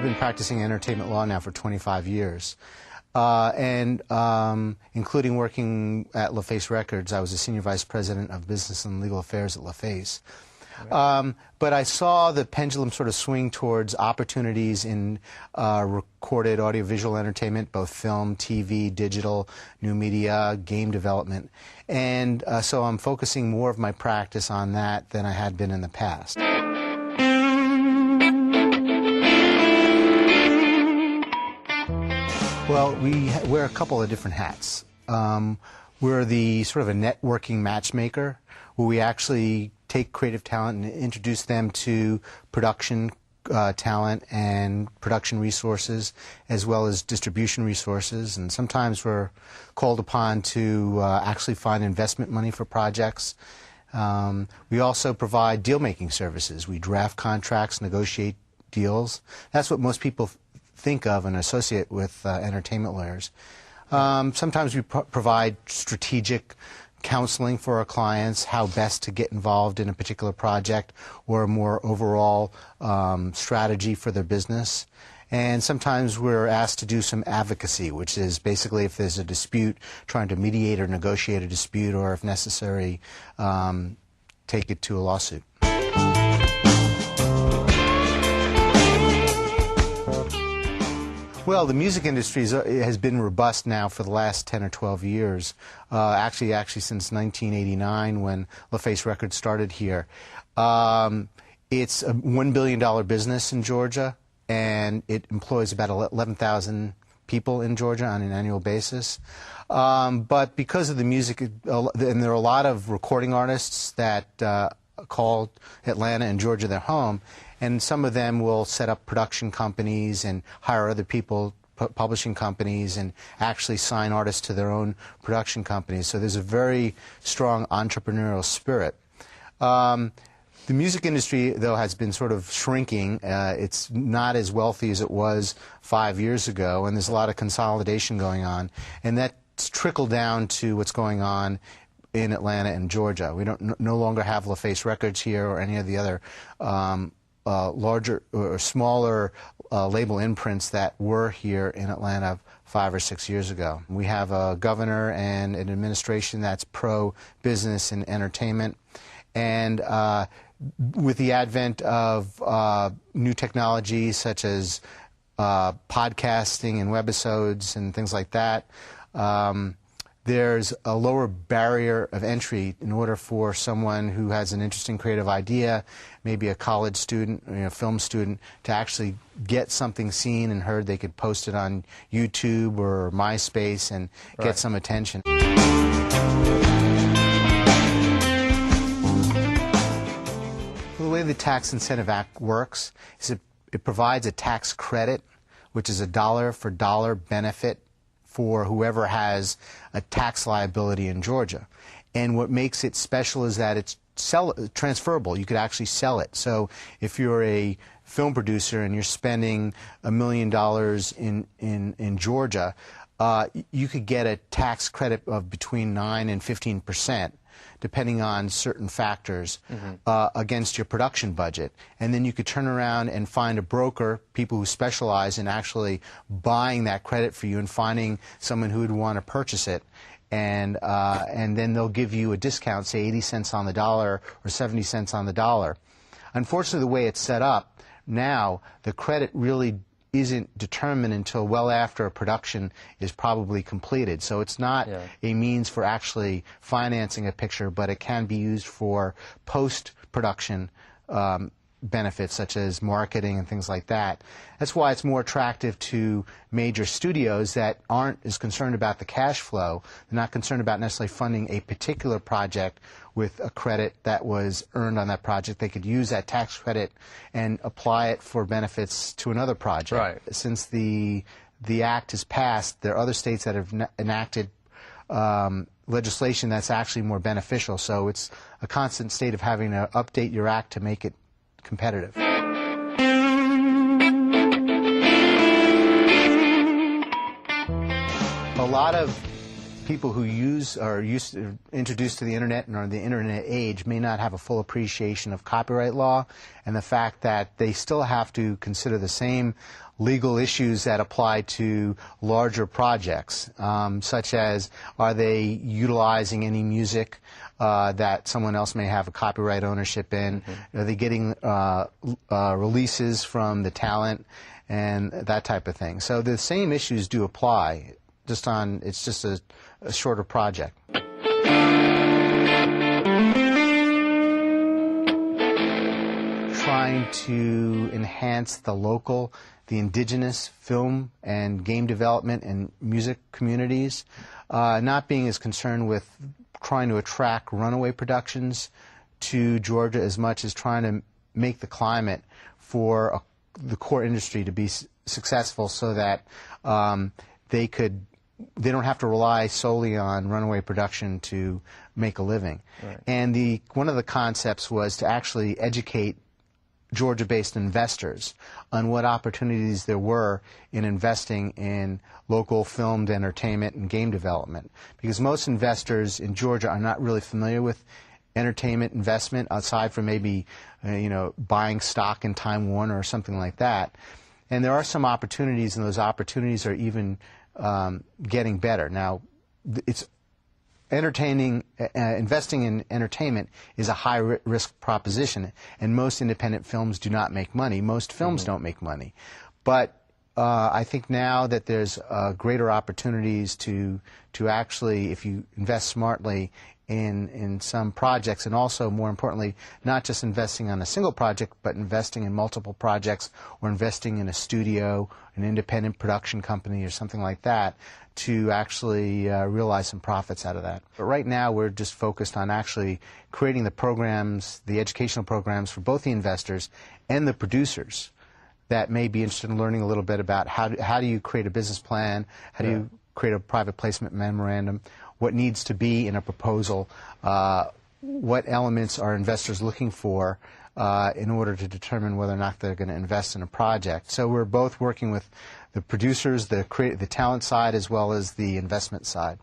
been practicing entertainment law now for 25 years. Including working at LaFace Records, I was a senior vice president of business and legal affairs at LaFace. But I saw the pendulum sort of swing towards opportunities in recorded audiovisual entertainment, both film, TV, digital, new media, game development. And so I'm focusing more of my practice on that than I had been in the past. Well, we wear a couple of different hats. We're the sort of a networking matchmaker, where we actually take creative talent and introduce them to production talent and production resources, as well as distribution resources. And sometimes we're called upon to actually find investment money for projects. We also provide deal-making services. We draft contracts, negotiate deals. That's what most people think of and associate with entertainment lawyers. Sometimes we provide strategic counseling for our clients, how best to get involved in a particular project or a more overall strategy for their business. And sometimes we're asked to do some advocacy, which is basically if there's a dispute, trying to mediate or negotiate a dispute, or if necessary, take it to a lawsuit. Well, the music industry has been robust now for the last 10 or 12 years, actually since 1989 when LaFace Records started here. It's a $1 billion business in Georgia, and it employs about 11,000 people in Georgia on an annual basis. But because of the music, and there are a lot of recording artists that call Atlanta and Georgia their home, and some of them will set up production companies and hire other people, publishing companies, and actually sign artists to their own production companies. So there's a very strong entrepreneurial spirit. The music industry, though, has been sort of shrinking. It's not as wealthy as it was 5 years ago, and there's a lot of consolidation going on. And that's trickled down to what's going on in Atlanta and Georgia. We no longer have LaFace Records here or any of the other larger or smaller label imprints that were here in Atlanta 5 or 6 years ago. We have a governor and an administration that's pro-business and entertainment. And with the advent of new technologies such as podcasting and webisodes and things like that, there's a lower barrier of entry in order for someone who has an interesting creative idea, maybe a college student, film student, to actually get something seen and heard. They could post it on YouTube or MySpace and get some attention. The way the Tax Incentive Act works is it provides a tax credit, which is a dollar-for-dollar benefit for whoever has a tax liability in Georgia. And what makes it special is that it's transferable. You could actually sell it. So if you're a film producer and you're spending $1 million in Georgia, you could get a tax credit of between 9 and 15%. Depending on certain factors, against your production budget. And then you could turn around and find a broker, people who specialize in actually buying that credit for you and finding someone who would want to purchase it. And then they'll give you a discount, say 80 cents on the dollar or 70 cents on the dollar. Unfortunately, the way it's set up now, the credit really isn't determined until well after a production is probably completed. So it's not a means for actually financing a picture, but it can be used for post-production benefits such as marketing and things like that. That's why it's more attractive to major studios that aren't as concerned about the cash flow. They're not concerned about necessarily funding a particular project with a credit that was earned on that project. They could use that tax credit and apply it for benefits to another project. Right. Since the act has passed, there are other states that have enacted legislation that's actually more beneficial. So it's a constant state of having to update your act to make it competitive. A lot of people who are introduced to the internet and are in the internet age may not have a full appreciation of copyright law and the fact that they still have to consider the same legal issues that apply to larger projects, such as are they utilizing any music that someone else may have a copyright ownership in? Are they getting releases from the talent and that type of thing? So the same issues do apply, it's just a shorter project. Trying to enhance the indigenous film and game development and music communities, not being as concerned with trying to attract runaway productions to Georgia as much as trying to make the climate for the core industry to be successful, so that they don't have to rely solely on runaway production to make a living. Right. And one of the concepts was to actually educate Georgia-based investors on what opportunities there were in investing in local filmed entertainment and game development. Because most investors in Georgia are not really familiar with entertainment investment, aside from maybe buying stock in Time Warner or something like that. And there are some opportunities, and those opportunities are even getting better. Now, investing in entertainment is a high-risk proposition, and most independent films do not make money. Most films don't make money. But I think now that there's greater opportunities to actually, if you invest smartly in some projects, and also, more importantly, not just investing on a single project, but investing in multiple projects, or investing in a studio, an independent production company, or something like that, to actually realize some profits out of that. But right now we're just focused on actually creating the programs, the educational programs for both the investors and the producers that may be interested in learning a little bit about how do you create a business plan, how do you create a private placement memorandum, what needs to be in a proposal, what elements are investors looking for in order to determine whether or not they're going to invest in a project. So we're both working with the producers, the talent side, as well as the investment side.